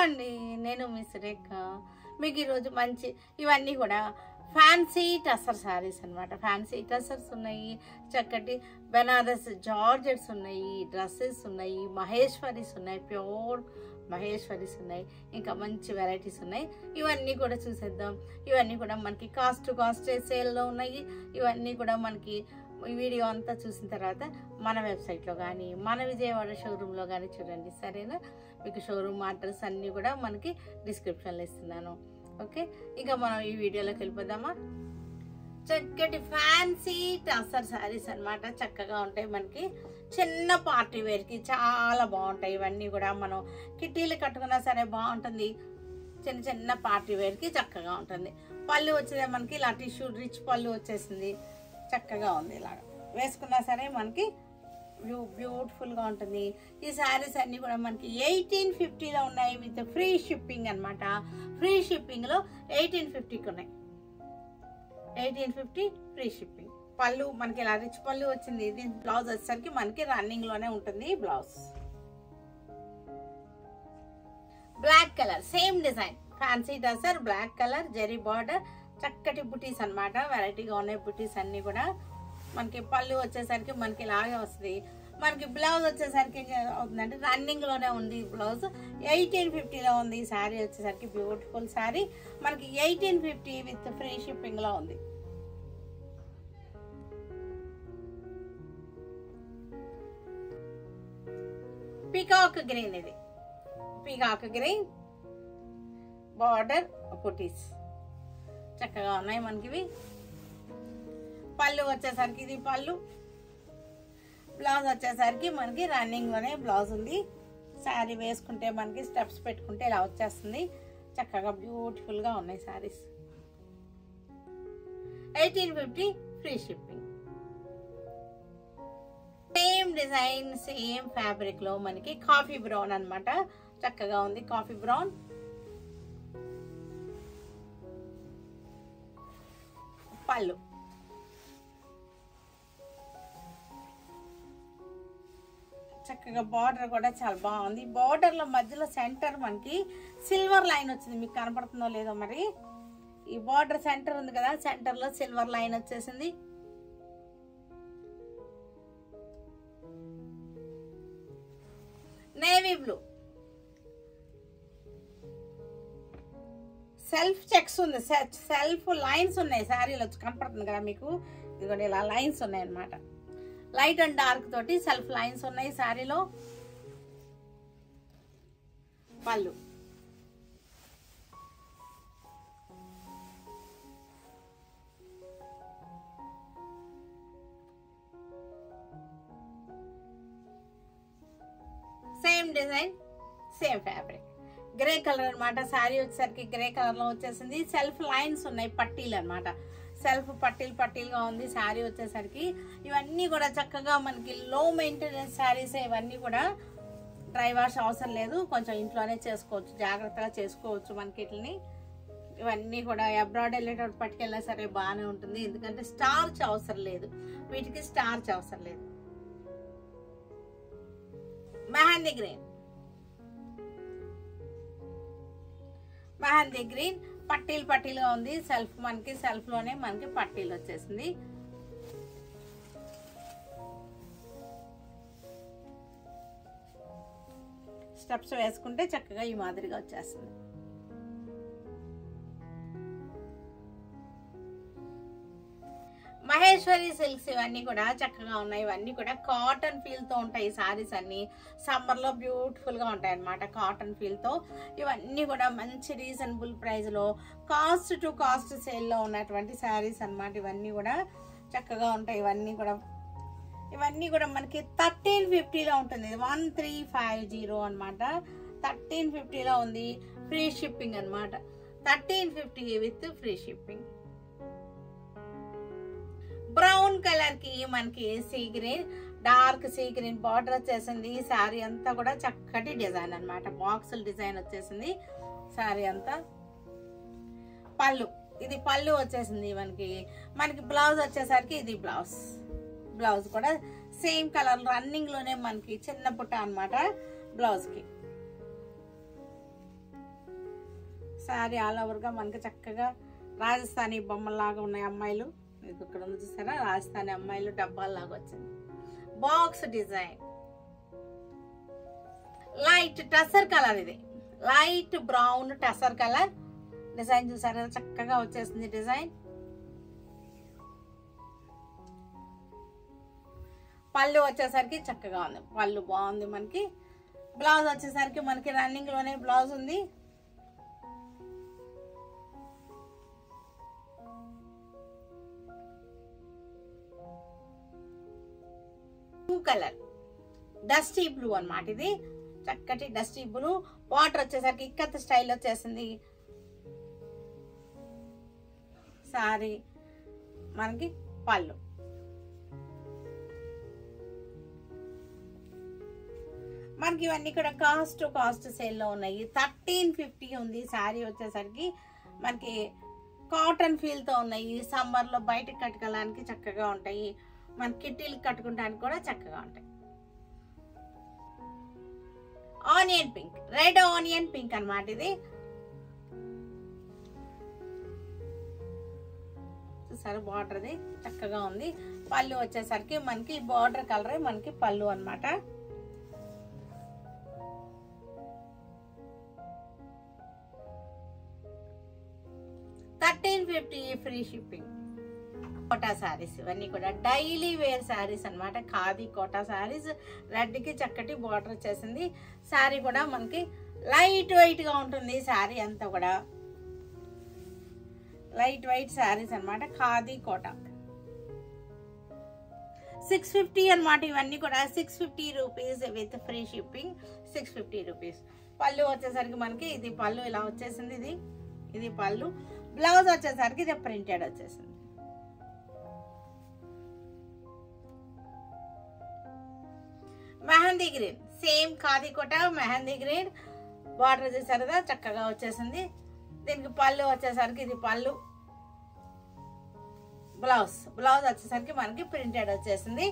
అండి, నేను మీ సురేఖ. మీకు ఈరోజు మంచి ఇవన్నీ కూడా ఫ్యాన్సీ టసర్ శారీస్ అనమాట. ఫ్యాన్సీ టసర్స్ ఉన్నాయి, చక్కటి బెనారస్ జార్జెట్స్ ఉన్నాయి, డ్రెస్సెస్ ఉన్నాయి, మహేశ్వరీస్ ఉన్నాయి, ప్యూర్ మహేశ్వరీస్ ఉన్నాయి, ఇంకా మంచి వెరైటీస్ ఉన్నాయి. ఇవన్నీ కూడా చూసేద్దాం. ఇవన్నీ కూడా మనకి కాస్ట్ టు కాస్ట్ సేల్లో ఉన్నాయి. ఇవన్నీ కూడా మనకి ఈ వీడియో అంతా చూసిన తర్వాత మన వెబ్సైట్లో కానీ మన విజయవాడ షోరూంలో కానీ చూడండి, సరేనా? మీకు షోరూమ్ అడ్రస్ అన్నీ కూడా మనకి డిస్క్రిప్షన్లో ఇస్తున్నాను. ఓకే, ఇంకా మనం ఈ వీడియోలోకి వెళ్ళిపోదామా? చక్కటి ఫ్యాన్సీ టసర్ శారీస్ అనమాట. చక్కగా ఉంటాయి, మనకి చిన్న పార్టీ వేర్కి చాలా బాగుంటాయి. ఇవన్నీ కూడా మనం కిట్టీలు కట్టుకున్నా సరే బాగుంటుంది. చిన్న చిన్న పార్టీ వేర్కి చక్కగా ఉంటుంది. పళ్ళు వచ్చేదే మనకి ఇలా టిష్యూ రిచ్ పళ్ళు వచ్చేసింది, చక్కగా ఉంది. ఇలాగా వేసుకున్నా సరే మనకి బ్యూటిఫుల్గా ఉంటుంది. ఈ శారీస్ అన్నీ కూడా మనకి 1850లో ఉన్నాయి విత్ ఫ్రీ షిప్పింగ్ అనమాట. ఫ్రీ షిప్పింగ్లో 1850కి ఉన్నాయి. 1850 ఫ్రీ షిప్పింగ్. పళ్ళు మనకి ఇలా రిచ్ పళ్ళు వచ్చింది. దీని బ్లౌజ్ వచ్చేసరికి మనకి రన్నింగ్లోనే ఉంటుంది. Blouse black colour, same design, fancy tussar, black colour, zari border, చక్కటి బుటీస్ అనమాట. వెరైటీగా ఉన్నాయి బుటీస్ అన్నీ కూడా. మనకి పళ్ళు వచ్చేసరికి మనకి ఇలాగే వస్తుంది. మనకి బ్లౌజ్ వచ్చేసరికి ఏం అవుతుందంటే రన్నింగ్లోనే ఉంది బ్లౌజ్. 1850లో ఉంది. ఈ శారీ వచ్చేసరికి బ్యూటిఫుల్ శారీ. మనకి 1850 విత్ ఫ్రీ షిప్పింగ్లో ఉంది. పీకాక్ గ్రీన్, ఇది పీకాక్ గ్రీన్, బార్డర్ బుటీస్ చక్కగా ఉన్నాయి మనకి. పళ్ళు వచ్చేసరికి ఇది పళ్ళు, బ్లౌజ్ వచ్చేసరికి మనకి రన్నింగ్లోనే బ్లౌజ్ ఉంది. శారీ వేసుకుంటే మనకి స్టెప్స్ పెట్టుకుంటే ఇలా వచ్చేస్తుంది. చక్కగా బ్యూటిఫుల్గా ఉన్నాయి saris. 1850 free shipping. Same design, same ఫ్యాబ్రిక్లో మనకి కాఫీ బ్రౌన్ అనమాట. చక్కగా ఉంది కాఫీ బ్రౌన్. పళ్ళు చక్కగా, బార్డర్ కూడా చాలా బాగుంది. బార్డర్లో మధ్యలో సెంటర్ మనకి సిల్వర్ లైన్ వచ్చింది. మీకు కనపడుతుందో లేదో మరి. ఈ బార్డర్ సెంటర్ ఉంది కదా, సెంటర్లో సిల్వర్ లైన్ వచ్చేసింది. నేవీ బ్లూ, సెల్ఫ్ చెక్స్ ఉంది, సెల్ఫ్ లైన్స్ ఉన్నాయి శారీలో. కనపడుతుంది కదా మీకు, ఇదిగోండి ఇలా లైన్స్ ఉన్నాయి అన్నమాట. లైట్ అండ్ డార్క్ తోటి సెల్ఫ్ లైన్స్ ఉన్నాయి శారీలో. పళ్ళు same design, same fabric, grey colour అనమాట. శారీ వచ్చేసరికి గ్రే కలర్ లో వచ్చేసింది. సెల్ఫ్ లైన్స్ ఉన్నాయి, పట్టీలు అనమాట. సెల్ఫ్ పట్టీలుగా ఉంది శారీ వచ్చేసరికి. ఇవన్నీ కూడా చక్కగా మనకి లో మెయింటెనెన్స్ శారీస్. ఇవన్నీ కూడా డ్రై వాష్ అవసరం లేదు, కొంచెం ఇంట్లోనే చేసుకోవచ్చు, జాగ్రత్తగా చేసుకోవచ్చు మనకి వీటిని. ఇవన్నీ కూడా అబ్రాడ్ వెళ్ళేటప్పుడు పట్టుకెళ్ళినా సరే బాగానే ఉంటుంది, ఎందుకంటే స్టార్చ్ అవసరం లేదు వీటికి, స్టార్చ్ అవసరం లేదు. మెహందీ గ్రీన్, మెహందీ గ్రీన్ పట్టీలుగా ఉంది. సెల్ఫ్ మనకి సెల్ఫ్ లోనే మనకి పట్టీలు వచ్చేసింది. స్టెప్స్ వేసుకుంటే చక్కగా ఈ మాదిరిగా వచ్చేస్తుంది. మహేశ్వరి సిల్క్స్ ఇవన్నీ కూడా చక్కగా ఉన్నాయి. ఇవన్నీ కూడా కాటన్ ఫీల్ తో ఉంటాయి సారీస్ అన్ని. సమ్మర్ లో బ్యూటిఫుల్ గా ఉంటాయి అన్నమాట కాటన్ ఫీల్ తో. ఇవన్నీ కూడా మంచి రీజనబుల్ ప్రైస్ లో కాస్ట్ టు కాస్ట్ సేల్ లో ఉన్నటువంటి సారీస్ అన్నమాట. ఇవన్నీ కూడా చక్కగా ఉంటాయి. ఇవన్నీ కూడా మనకి 1350 లో ఉంటుంది. 1350 అన్నమాట. 1350 లో ఉంది. ఫ్రీ షిప్పింగ్ అన్నమాట. 1350 with free shipping. Brown colour కి మనకి sea green, dark sea green border వచ్చేసింది. శారీ అంతా కూడా చక్కటి డిజైన్ అన్నమాట. బాక్సుల డిజైన్ వచ్చేసింది శారీ అంతా. పళ్ళు, ఇది పళ్ళు వచ్చేసింది మనకి బ్లౌజ్ వచ్చేసరికి ఇది బ్లౌజ్ కూడా సేమ్ కలర్ రన్నింగ్ లోనే మనకి చిన్న పుట్ట అన్నమాట బ్లౌజ్ కి. శారీ ఆల్ ఓవర్గా మనకి చక్కగా రాజస్థానీ బొమ్మలాగా ఉన్నాయి అమ్మాయిలు. మీకు ఇక్కడ ఉంది చూసారా, రాజస్థానీ అమ్మాయిలు డబ్బాల్లాగా వచ్చింది. Box design, light tussar colour, ఇది light brown tussar colour design చూసారా, చక్కగా వచ్చేసింది డిజైన్. పళ్ళు వచ్చేసరికి చక్కగా ఉంది, పళ్ళు బాగుంది మనకి. బ్లౌజ్ వచ్చేసరికి మనకి రన్నింగ్ లోనే బ్లౌజ్ ఉంది. బ్లూ కలర్, డస్టీ బ్లూ అన్నమాట, ఇది చక్కటి డస్టీ బ్లూ. వాటర్ వచ్చేసరికి ఇక్కత్ స్టైల్ వచ్చేసింది. సారీ మనకి పళ్ళు. మనకి ఇవన్నీ కూడా కాస్ట్ సేల్లో ఉన్నాయి. 1350 ఉంది. శారీ వచ్చేసరికి మనకి కాటన్ ఫీల్ తో ఉన్నాయి. సమ్మర్ లో బయటకు కట్టుకోవడానికి చక్కగా ఉంటాయి, మన కిట్టీలు కట్టుకోవడానికి కూడా చక్కగా ఉంటాయి. Onion pink, red onion pink అన్నమాట, ఇది చూసారు బార్డర్ది చక్కగా ఉంది. పళ్ళు వచ్చేసరికి మనకి బార్డర్ కలర్ మనకి పళ్ళు అన్నమాట. $1350 ఫ్రీ షిప్పింగ్. కోటా శారీస్ ఇవన్నీ కూడా డైలీ వేర్ శారీస్ అన్నమాట. ఖాదీ కోటా శారీస్, రెడ్ కి చక్కటి బార్డర్ వచ్చేసింది. శారీ కూడా మనకి లైట్ వెయిట్ గా ఉంటుంది. శారీ అంతా కూడా లైట్ వెయిట్ శారీస్ అన్నమాట. ఖాదీ కోటా 650 అన్నమాట. ఇవన్నీ కూడా 650 rupees with free shipping. 650 rupees. పళ్ళు వచ్చేసరికి మనకి ఇది పళ్ళు ఇలా వచ్చేసింది. ఇది పళ్ళు. బ్లౌజ్ వచ్చేసరికి ఇది ప్రింటెడ్ వచ్చేసింది. మెహందీ గ్రీన్, సేమ్ ఖాదీ కోట మెహందీ గ్రీన్ బార్డర్ వచ్చేసరిగా చక్కగా వచ్చేసింది. దీనికి పళ్ళు వచ్చేసరికి ఇది పళ్ళు. బ్లౌజ్ వచ్చేసరికి మనకి ప్రింటెడ్ వచ్చేసింది.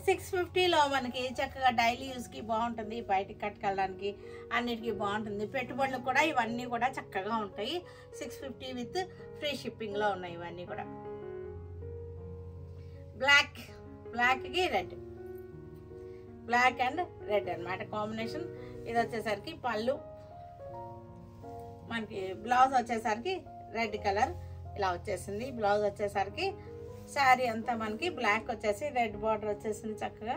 650లో మనకి చక్కగా డైలీ యూజ్ కి బాగుంటుంది, బయటికి కట్టుకెళ్ళడానికి అన్నిటికీ బాగుంటుంది. పెట్టుబడులకు కూడా ఇవన్నీ కూడా చక్కగా ఉంటాయి. 650 విత్ ఫ్రీ షిప్పింగ్ లో ఉన్నాయి ఇవన్నీ కూడా. బ్లాక్ కి రెడ్, బ్లాక్ అండ్ రెడ్ అన్నమాట కాంబినేషన్. ఇది వచ్చేసరికి పళ్ళు, మనకి బ్లౌజ్ వచ్చేసరికి రెడ్ కలర్ ఇలా వచ్చేసింది. బ్లౌజ్ వచ్చేసరికి శారీ అంతా మనకి బ్లాక్ వచ్చేసి రెడ్ బార్డర్ వచ్చేసింది. చక్కగా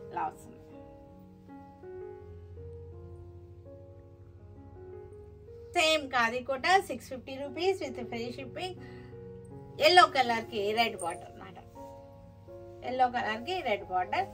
ఇలా వస్తుంది. Same khadi Kota 650 rupees with free shipping. Yellow colour కి రెడ్ బార్డర్ అన్నమాట. ఎల్లో కలర్ కి రెడ్ బార్డర్.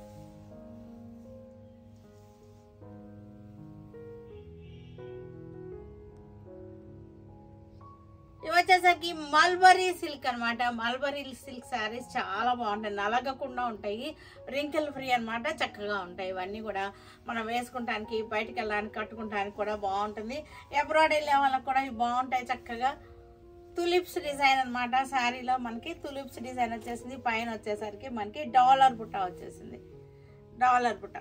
ఇవి వచ్చేసరికి మల్బరీ సిల్క్ అనమాట. మల్బరీ సిల్క్ శారీస్ చాలా బాగుంటాయి, నలగకుండా ఉంటాయి, రింకిల్ ఫ్రీ అనమాట. చక్కగా ఉంటాయి ఇవన్నీ కూడా. మనం వేసుకుంటానికి, బయటకు వెళ్ళడానికి, కట్టుకుంటానికి కూడా బాగుంటుంది. అబ్రాడ్ వెళ్ళే వాళ్ళకి కూడా ఇవి బాగుంటాయి చక్కగా. తులిప్స్ డిజైన్ అనమాట. శారీలో మనకి తులిప్స్ డిజైన్ వచ్చేసింది. పైన వచ్చేసరికి మనకి డాలర్ బుట్ట వచ్చేసింది. డాలర్ బుట్ట,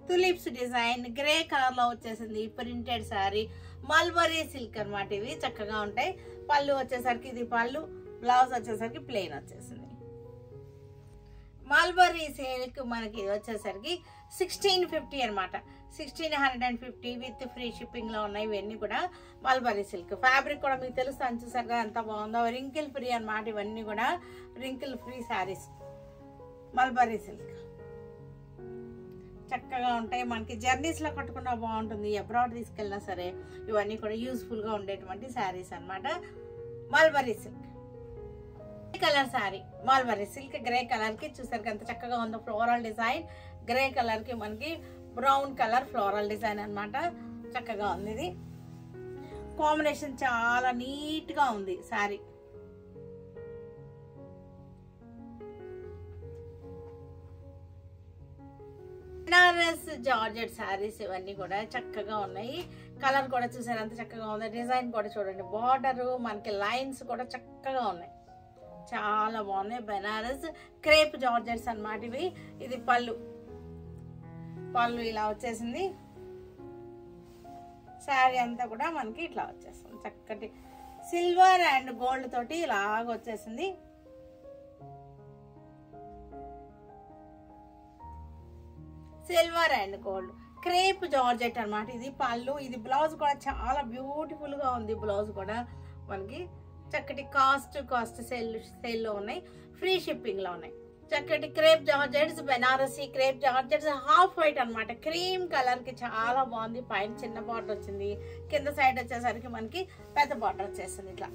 తులిప్స్ డిజైన్ గ్రే కలర్ లో వచ్చేసింది. ప్రింటెడ్ శారీ, మల్బరీ సిల్క్ అనమాట. ఇవి చక్కగా ఉంటాయి. పళ్ళు వచ్చేసరికి ఇది పళ్ళు. బ్లౌజ్ వచ్చేసరికి ప్లెయిన్ వచ్చేసింది. మల్బరీ సిల్క్ మనకి వచ్చేసరికి 1650 అనమాట. 1650 విత్ ఫ్రీ షిప్పింగ్ లో ఉన్నాయి ఇవన్నీ కూడా. మల్బరీ సిల్క్ ఫ్యాబ్రిక్ కూడా మీకు తెలుస్తుంది చూసారుగా ఎంత బాగుందో. రింకిల్ ఫ్రీ అనమాట ఇవన్నీ కూడా. Wrinkle free saris mulberry silk చక్కగా ఉంటాయి. మనకి జర్నీస్ లో కట్టుకున్నా బాగుంటుంది, అబ్రాడ్ తీసుకెళ్ళినా సరే ఇవన్నీ కూడా యూస్ఫుల్ గా ఉండేటువంటి శారీస్ అనమాట. Mulberry silk colour sari, mulberry silk grey colour కి చూసారు ఎంత చక్కగా ఉందో. ఫ్లోరల్ డిజైన్ గ్రే కలర్ కి మనకి బ్రౌన్ కలర్ ఫ్లోరల్ డిజైన్ అనమాట. చక్కగా ఉంది. ఇది కాంబినేషన్ చాలా నీట్ గా ఉంది శారీ. బెనారస్ జార్జెట్ శారీస్ ఇవన్నీ కూడా చక్కగా ఉన్నాయి. కలర్ కూడా చూసారు ఎంత చక్కగా ఉంది. డిజైన్ కూడా చూడండి, బార్డర్ మనకి లైన్స్ కూడా చక్కగా ఉన్నాయి, చాలా బాగున్నాయి. బెనారస్ క్రేప్ జార్జెట్స్ అన్నమాట ఇవి. ఇది పళ్ళు, పళ్ళు ఇలా వచ్చేసింది. శారీ అంతా కూడా మనకి ఇట్లా వచ్చేస్తుంది. చక్కటి సిల్వర్ అండ్ గోల్డ్ తోటి ఇలాగ వచ్చేసింది. Silver and gold crepe georgette అన్నమాట. ఇది పళ్ళు, ఇది బ్లౌజ్ కూడా చాలా బ్యూటిఫుల్ గా ఉంది. బ్లౌజ్ కూడా మనకి చక్కటి కాస్ట్ సేల్లో ఉన్నాయి. ఫ్రీ షిప్పింగ్ లో ఉన్నాయి. చక్కటి crepe georgettes, Banarasi crepe georgettes, half white అన్నమాట. క్రీమ్ కలర్ కి చాలా బాగుంది. పైన చిన్న బార్డర్ వచ్చింది, కింద సైడ్ వచ్చేసరికి మనకి పెద్ద బార్డర్ వచ్చేసింది. ఇట్లా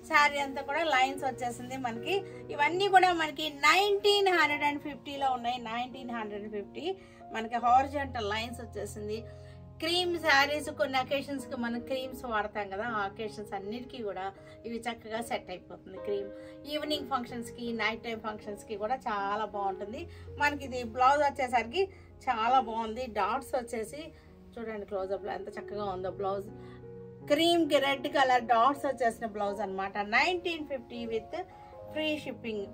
శారీ అంతా కూడా లైన్స్ వచ్చేసింది మనకి. ఇవన్నీ కూడా మనకి 1950లో ఉన్నాయి. 1950 మనకి హారిజాంటల్ లైన్స్ వచ్చేసింది. క్రీమ్ శారీస్ కొన్ని అకేషన్స్ కి మనం క్రీమ్స్ వాడతాం కదా, ఆ అకేషన్స్ అన్నిటికీ కూడా ఇవి చక్కగా సెట్ అయిపోతుంది. క్రీమ్ ఈవినింగ్ ఫంక్షన్స్ కి, నైట్ టైం ఫంక్షన్స్ కి కూడా చాలా బాగుంటుంది. మనకి ఇది బ్లౌజ్ వచ్చేసరికి చాలా బాగుంది. డాట్స్ వచ్చేసి చూడండి క్లోజప్ లో ఎంత చక్కగా ఉందో బ్లౌజ్. క్రీమ్ కి రెడ్ కలర్ డాట్స్ వచ్చేసిన బ్లౌజ్ అన్నమాట. 1950 with free shipping.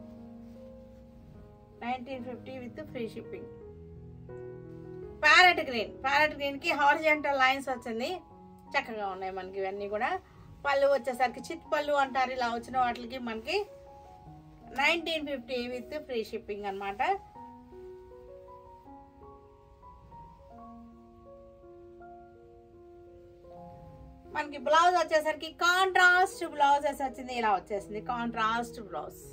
1950 with free shipping. Parrot green కి హారిజాంటల్ లైన్స్ వచ్చింది. చక్కగా ఉన్నాయి మనకి ఇవన్నీ కూడా. పళ్ళు వచ్చేసరికి చిత్ పళ్ళు అంటారు. ఇలా వచ్చిన వాటికి మనకి 1950 విత్ ఫ్రీ షిప్పింగ్ అన్నమాట. మనకి బ్లౌజ్ వచ్చేసరికి కాంట్రాస్ట్ బ్లౌజెస్ వచ్చింది. ఇలా వచ్చేసింది కాంట్రాస్ట్ బ్లౌజ్.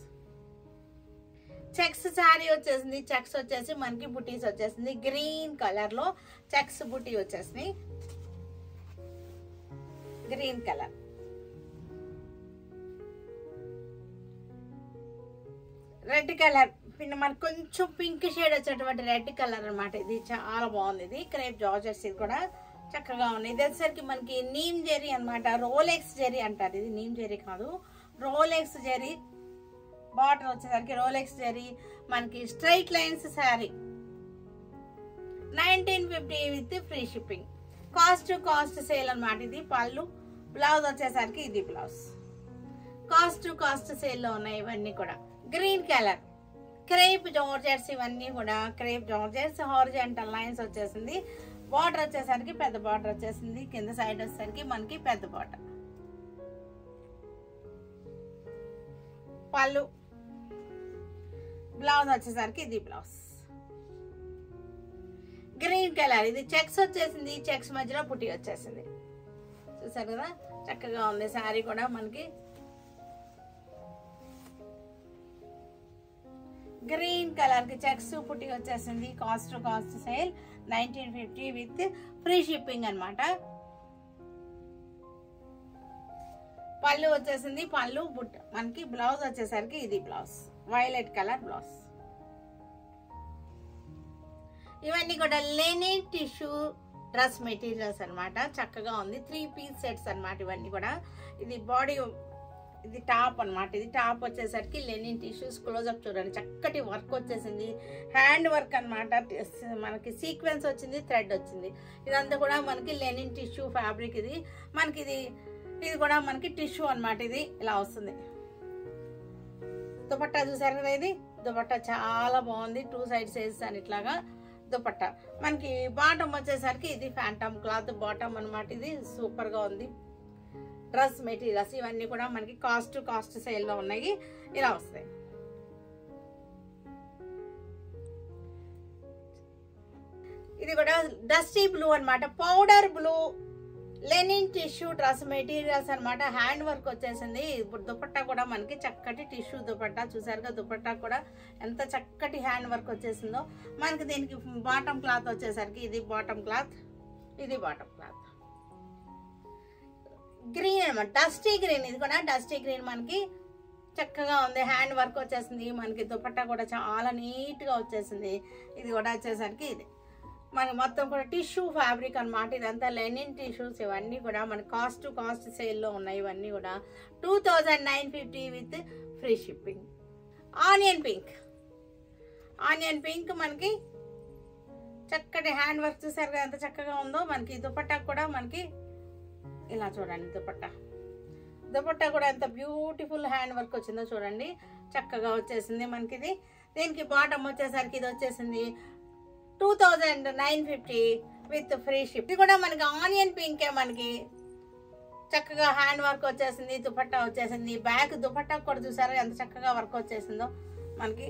చెక్స్ శారీ వచ్చేసింది. చెక్స్ వచ్చేసి మనకి బుటీస్ వచ్చేసింది. గ్రీన్ కలర్ లో చెక్స్ బుటీ వచ్చేసింది. గ్రీన్ కలర్, రెడ్ కలర్, మనకి కొంచెం పింక్ షేడ్ వచ్చేటువంటి రెడ్ కలర్ అన్నమాట. ఇది చాలా బాగుంది. ఇది క్రేప్ జార్జెట్స్. ఇది కూడా చక్కగా ఉంది. ఇది వచ్చేసరికి మనకి నీమ్ జెరీ అన్నమాట. రోలెక్స్ జెరీ అంటారు. ఇది నీమ్ జెరీ కాదు, రోలెక్స్ జెరీ. బార్డర్ వచ్చేసరికి రోలెక్స్ జెరీ. మనకి straight lines sari. 1950 with free shipping. Cost sale అన్నమాట. ఇది పళ్ళు. బ్లౌజ్ వచ్చేసరికి ఇది బ్లౌజ్. కాస్ట్ సేల్ లో ఉన్నాయి ఇవన్నీ కూడా. Green colour crepe georgettes. ఇవన్నీ కూడా క్రేప్ జార్జెట్స్. హారిజాంటల్ లైన్స్ వచ్చేసింది. బార్డర్ వచ్చేసరికి పెద్ద బార్డర్ వచ్చేసింది. కింద సైడ్ వచ్చేసరికి మనకి పెద్ద బార్డర్. పళ్ళు. బ్లౌజ్ వచ్చేసరికి ఇది బ్లౌజ్. Green colour. ఇది చెక్స్ వచ్చేసింది. చెక్స్ మధ్యలో పుట్టి వచ్చేసింది. చూసారు కదా చక్కగా ఉంది శారీ కూడా మనకి. గ్రీన్ కలర్ కి చెక్స్ పుట్టి వచ్చేసింది. Cost sale 1950 with free shipping అన్నమాట. పళ్ళు వచ్చేసింది. పళ్ళు బుట్ట మనకి. బ్లౌజ్ వచ్చేసరికి ఇది బ్లౌజ్. Violet colour blouse. ఇవన్నీ కూడా లెనిన్ టిష్యూ డ్రెస్ మెటీరియల్స్ అన్నమాట. చక్కగా ఉంది. 3 పీస్ సెట్స్ అన్నమాట ఇవన్నీ కూడా. ఇది బాడీ, ఇది టాప్ అన్నమాట. ఇది టాప్ వచ్చేసరికి లెనిన్ టిష్యూస్. క్లోజప్ చూడండి చక్కటి వర్క్ వచ్చేసింది. హ్యాండ్ వర్క్ అన్నమాట. మనకి సీక్వెన్స్ వచ్చింది, థ్రెడ్ వచ్చింది. ఇదంతా కూడా మనకి లెనిన్ టిష్యూ ఫ్యాబ్రిక్. ఇది మనకి ఇది కూడా మనకి టిష్యూ అన్నమాట. ఇది ఇలా వస్తుంది. దుపట్టా చూసారు కదా, ఇది దుపట్టా చాలా బాగుంది. 2 సైడ్స్ వేసాను ఇట్లాగా దుపట్టా. మనకి బాటమ్ వచ్చేసరికి ఇది ఫ్యాంటమ్ క్లాత్ బాటమ్ అన్నమాట. ఇది సూపర్ గా ఉంది. డ్రెస్ మెటీరియల్స్ ఇవన్నీ కూడా మనకి కాస్ట్ సేల్ లో ఉన్నాయి. ఇలా వస్తాయి. ఇది కూడా డస్టీ బ్లూ అన్నమాట. Powder blue linen tissue dress materials అన్నమాట. హ్యాండ్ వర్క్ వచ్చేసింది. ఇప్పుడు దుపట్టా కూడా మనకి చక్కటి టిష్యూ దుపట్టా. చూసారుగా దుపట్టా కూడా ఎంత చక్కటి హ్యాండ్ వర్క్ వచ్చేసిందో. మనకి దీనికి బాటమ్ క్లాత్ వచ్చేసరికి ఇది బాటమ్ క్లాత్, ఇది బాటమ్ క్లాత్. గ్రీన్ అన్నమాట, డస్టీ గ్రీన్. ఇది కూడా డస్టీ గ్రీన్ మనకి చక్కగా ఉంది. హ్యాండ్ వర్క్ వచ్చేసింది. మనకి దుపట్టా కూడా చాలా నీట్ గా వచ్చేసింది. ఇది కూడా వచ్చేసరికి ఇది మనకి మొత్తం కూడా టిష్యూ ఫ్యాబ్రిక్ అన్నమాట. ఇదంతా లెనిన్ టిష్యూస్. ఇవన్నీ కూడా మన కాస్ట్ సేల్ లో ఉన్నాయి. ఇవన్నీ కూడా 2950 with free shipping. Onion pink మనకి చక్కటి హ్యాండ్ వర్క్. చూసారు కదా ఎంత చక్కగా ఉందో. మనకి దుపట్టా కూడా మనకి ఇలా చూడండి. దుపట్టా కూడా ఎంత బ్యూటిఫుల్ హ్యాండ్ వర్క్ వచ్చిందో చూడండి. చక్కగా వచ్చేసింది మనకి ఇది. దీనికి బాటమ్ వచ్చేసరికి ఇది వచ్చేసింది 2950 విత్ ఫ్రీ షిప్. ఇది కూడా మనకి ఆనియన్ పింకే, మనకి చక్కగా హ్యాండ్ వర్క్ వచ్చేసింది, దుపట్టా వచ్చేసింది. బ్యాక్ దుపట్టా కూడా చూసారా ఎంత చక్కగా వర్క్ వచ్చేసిందో. మనకి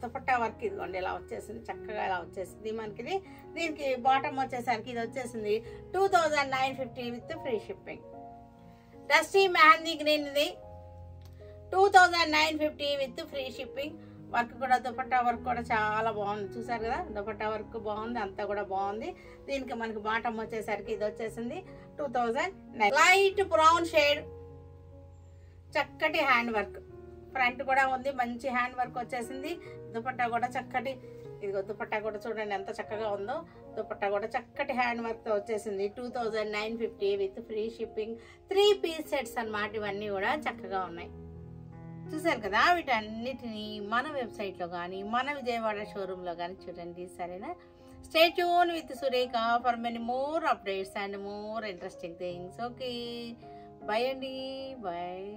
దుపట్టా వర్క్ ఇదిగోండి ఇలా వచ్చేసింది, చక్కగా ఇలా వచ్చేసింది మనకి. దీనికి బాటమ్ వచ్చేసరికి ఇది వచ్చేసింది 2950 with free shipping. Dusty mehndi green ఇది 2950 విత్ ఫ్రీ షిప్పింగ్. వర్క్ కూడా దుపట్టా వర్క్ కూడా చాలా బాగుంది, చూసారు కదా. దుపట్టా వర్క్ బాగుంది, అంతా కూడా బాగుంది. దీనికి మనకి బాటమ్ వచ్చేసరికి ఇది వచ్చేసింది 2009. లైట్ బ్రౌన్ షేడ్, చక్కటి హ్యాండ్ వర్క్. ఫ్రంట్ కూడా ఉంది, మంచి హ్యాండ్ వర్క్ వచ్చేసింది. దుపట్టా కూడా చక్కటి, ఇదిగో దుపట్టా కూడా చూడండి ఎంత చక్కగా ఉందో. దుపట్టా కూడా చక్కటి హ్యాండ్ వర్క్తో వచ్చేసింది 2950 with free shipping. 3 piece sets అన్నమాట. ఇవన్నీ కూడా చక్కగా ఉన్నాయి, చూసారు కదా. వీటన్నిటిని మన వెబ్సైట్లో కానీ మన విజయవాడ షోరూంలో కానీ చూడండి, సరేనా. Stay tune with Surekha for many more updates and more interesting things. Okay, bye అండి, బాయ్.